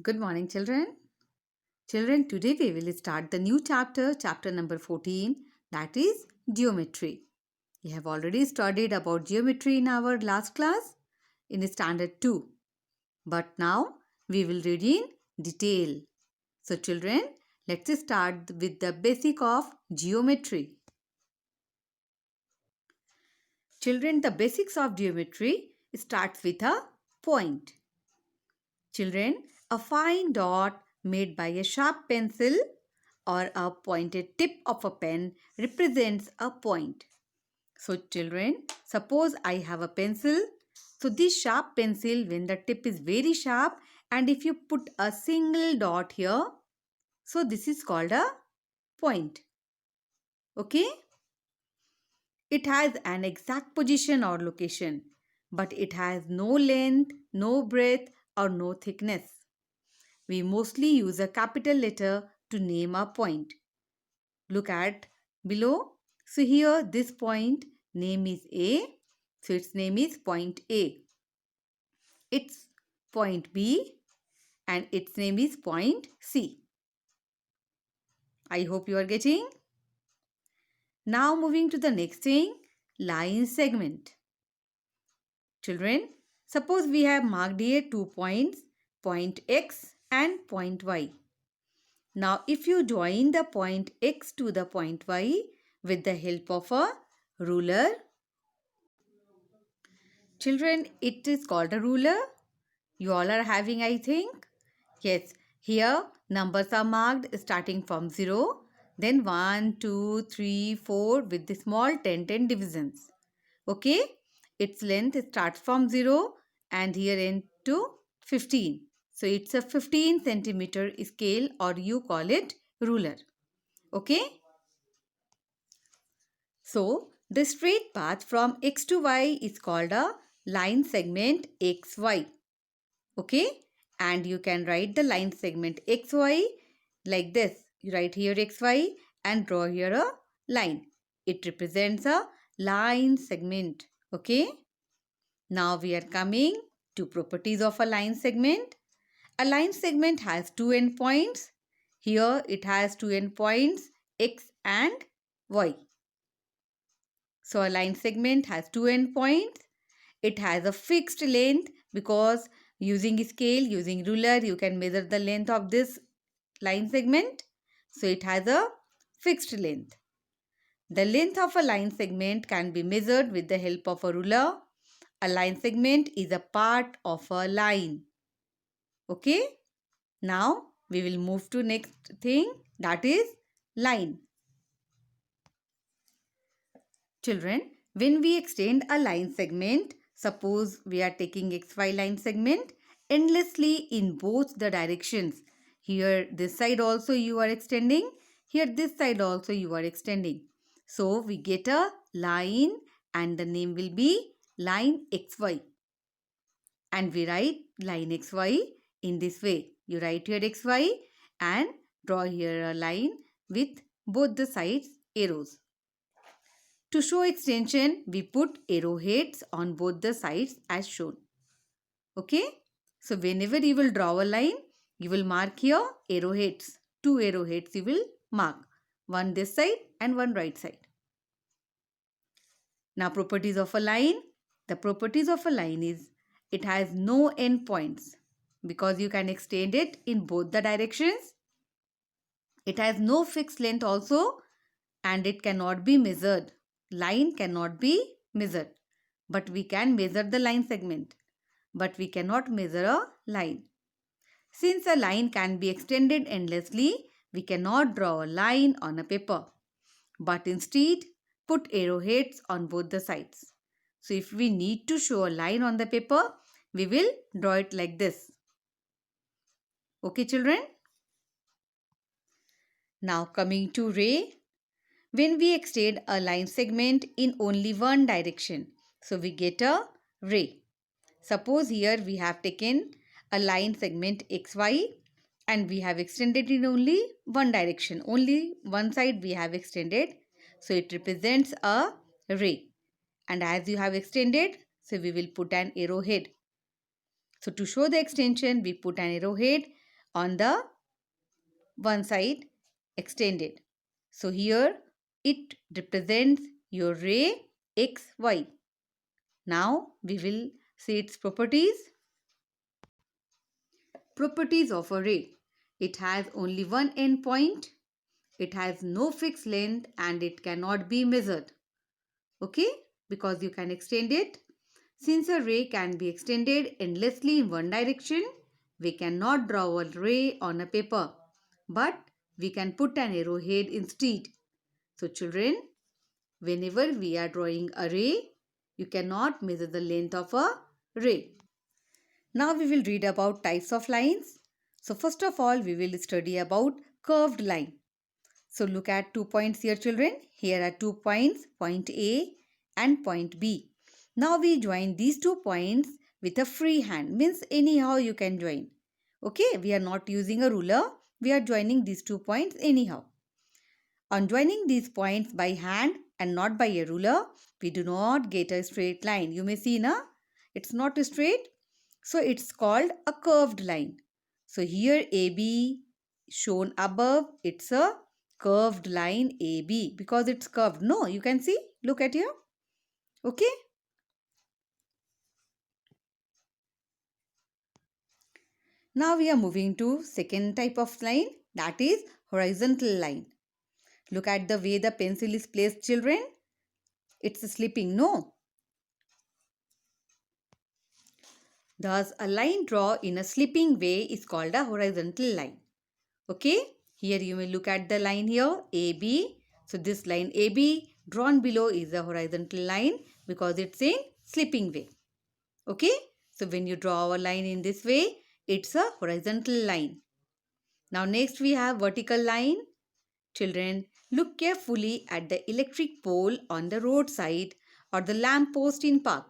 Good morning, children. Children, today we will start the new chapter, chapter number 14, that is geometry. We have already studied about geometry in our last class in standard 2. But now we will read in detail. So, children, let's start with the basic of geometry. Children, the basics of geometry starts with a point. Children, a fine dot made by a sharp pencil or a pointed tip of a pen represents a point. So children, suppose I have a pencil. So this sharp pencil, when the tip is very sharp, and if you put a single dot here, so this is called a point. Okay? It has an exact position or location, but it has no length, no breadth, or no thickness. We mostly use a capital letter to name a point. Look at below. So here this point name is A. So its name is point A. Its point B and its name is point C. I hope you are getting. Now moving to the next thing, line segment. Children, suppose we have marked here 2 points, point X and point Y. Now if you join the point X to the point Y with the help of a ruler. Children, it is called a ruler. You all are having, I think. Yes, here numbers are marked starting from 0. Then 1, 2, 3, 4 with the small 10 divisions. Okay. Its length starts from 0 and here end to 15. So it's a 15 centimeter scale or you call it ruler. Okay. So the straight path from X to Y is called a line segment XY. Okay, and you can write the line segment XY like this. You write here XY and draw here a line. It represents a line segment. Okay, now we are coming to properties of a line segment. A line segment has two endpoints. Here it has two endpoints X and Y. So a line segment has two endpoints. It has a fixed length because using scale, using ruler, you can measure the length of this line segment. So it has a fixed length. The length of a line segment can be measured with the help of a ruler. A line segment is a part of a line. Okay. Now we will move to next thing, that is line. Children, when we extend a line segment, suppose we are taking XY line segment endlessly in both the directions. Here this side also you are extending. Here this side also you are extending. So we get a line and the name will be line XY. And we write line XY in this way. You write here XY and draw here a line with both the sides arrows. To show extension, we put arrowheads on both the sides as shown. Okay. So whenever you will draw a line, you will mark here arrowheads. Two arrowheads you will mark. One this side and one right side. Now properties of a line. The properties of a line is it has no endpoints because you can extend it in both the directions. It has no fixed length also and it cannot be measured. Line cannot be measured, but we can measure the line segment, but we cannot measure a line. Since a line can be extended endlessly, we cannot draw a line on a paper, but instead put arrowheads on both the sides. So if we need to show a line on the paper, we will draw it like this. Okay, children? Now coming to ray. When we extend a line segment in only one direction, so we get a ray. Suppose here we have taken a line segment XY and we have extended in only one direction. Only one side we have extended. So it represents a ray. And as you have extended, so we will put an arrowhead. So to show the extension, we put an arrowhead. on the one side extended. So here it represents your ray XY. Now we will see its properties. Properties of a ray. It has only one endpoint. It has no fixed length and it cannot be measured. Okay? Because you can extend it. Since a ray can be extended endlessly in one direction, we cannot draw a ray on a paper. But we can put an arrowhead instead. So children, whenever we are drawing a ray, you cannot measure the length of a ray. Now we will read about types of lines. So first of all, we will study about curved line. So look at 2 points here children. Here are 2 points, point A and point B. Now we join these 2 points with a free hand. Means anyhow you can join. Okay, we are not using a ruler. We are joining these 2 points anyhow. On joining these points by hand and not by a ruler, we do not get a straight line. You may see, na? It's not straight. So it's called a curved line. So here AB shown above, it's a curved line AB because it's curved. No, you can see. Look at here. Okay. Now we are moving to second type of line, that is horizontal line. Look at the way the pencil is placed, children. It's slipping, no? Thus, a line drawn in a slipping way is called a horizontal line. Okay, here you may look at the line here, AB. So, this line AB drawn below is a horizontal line because it's in slipping way. Okay, so when you draw a line in this way, it's a horizontal line. Now, next we have vertical line. Children, look carefully at the electric pole on the roadside or the lamp post in park.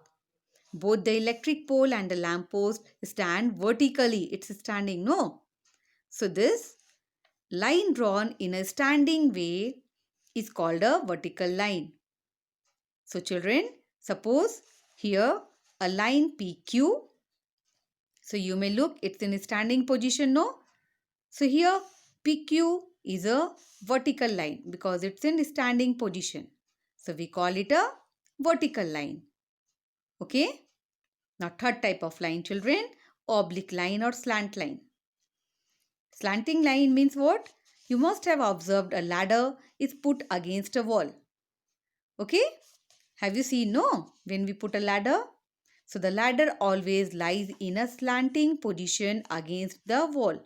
Both the electric pole and the lamp post stand vertically. It's standing, no? So this line drawn in a standing way is called a vertical line. So children, suppose here a line PQ. So you may look, it's in a standing position, no? So here PQ is a vertical line because it's in standing position. So we call it a vertical line. Okay? Now third type of line, children, oblique line or slant line. Slanting line means what? You must have observed a ladder is put against a wall. Okay? Have you seen, no? When we put a ladder? So the ladder always lies in a slanting position against the wall.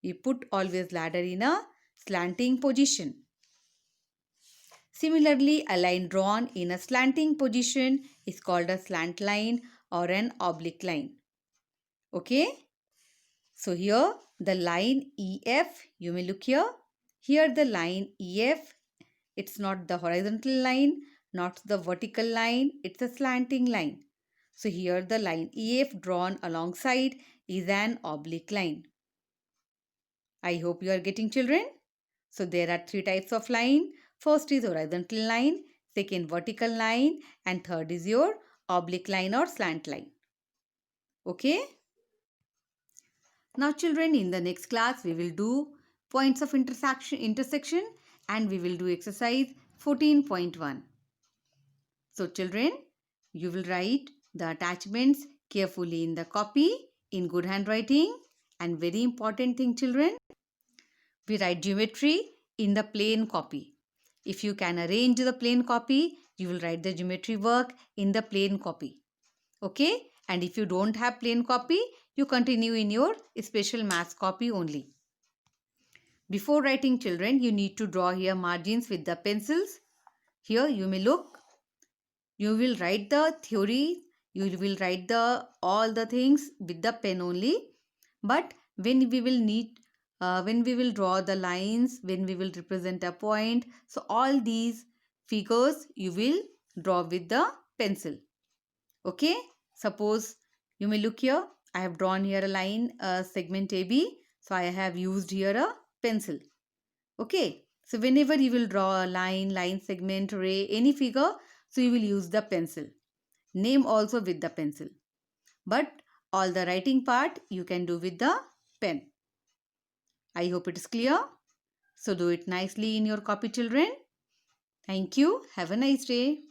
We put always ladder in a slanting position. Similarly, a line drawn in a slanting position is called a slant line or an oblique line. Okay? So here the line EF, you may look here. Here the line EF, it's not the horizontal line, not the vertical line, it's a slanting line. So here the line EF drawn alongside is an oblique line. I hope you are getting, children. So there are three types of line. First is horizontal line, second vertical line, and third is your oblique line or slant line. Okay? Now children, in the next class we will do points of intersection and we will do exercise 14.1. So children, you will write the attachments carefully in the copy in good handwriting, and very important thing children, we write geometry in the plain copy. If you can arrange the plain copy, you will write the geometry work in the plain copy. Okay? And if you don't have plain copy, you continue in your special maths copy only. Before writing children, you need to draw here margins with the pencils. Here you may look. You will write the theory. You will write all the things with the pen only. But when we will draw the lines, when we will represent a point, so all these figures you will draw with the pencil. Okay? Suppose you may look here. I have drawn here a line, segment AB. So I have used here a pencil. Okay. So whenever you will draw a line segment, ray, any figure, so you will use the pencil. Name also with the pencil. But all the writing part you can do with the pen. I hope it is clear. So do it nicely in your copy, children. Thank you. Have a nice day.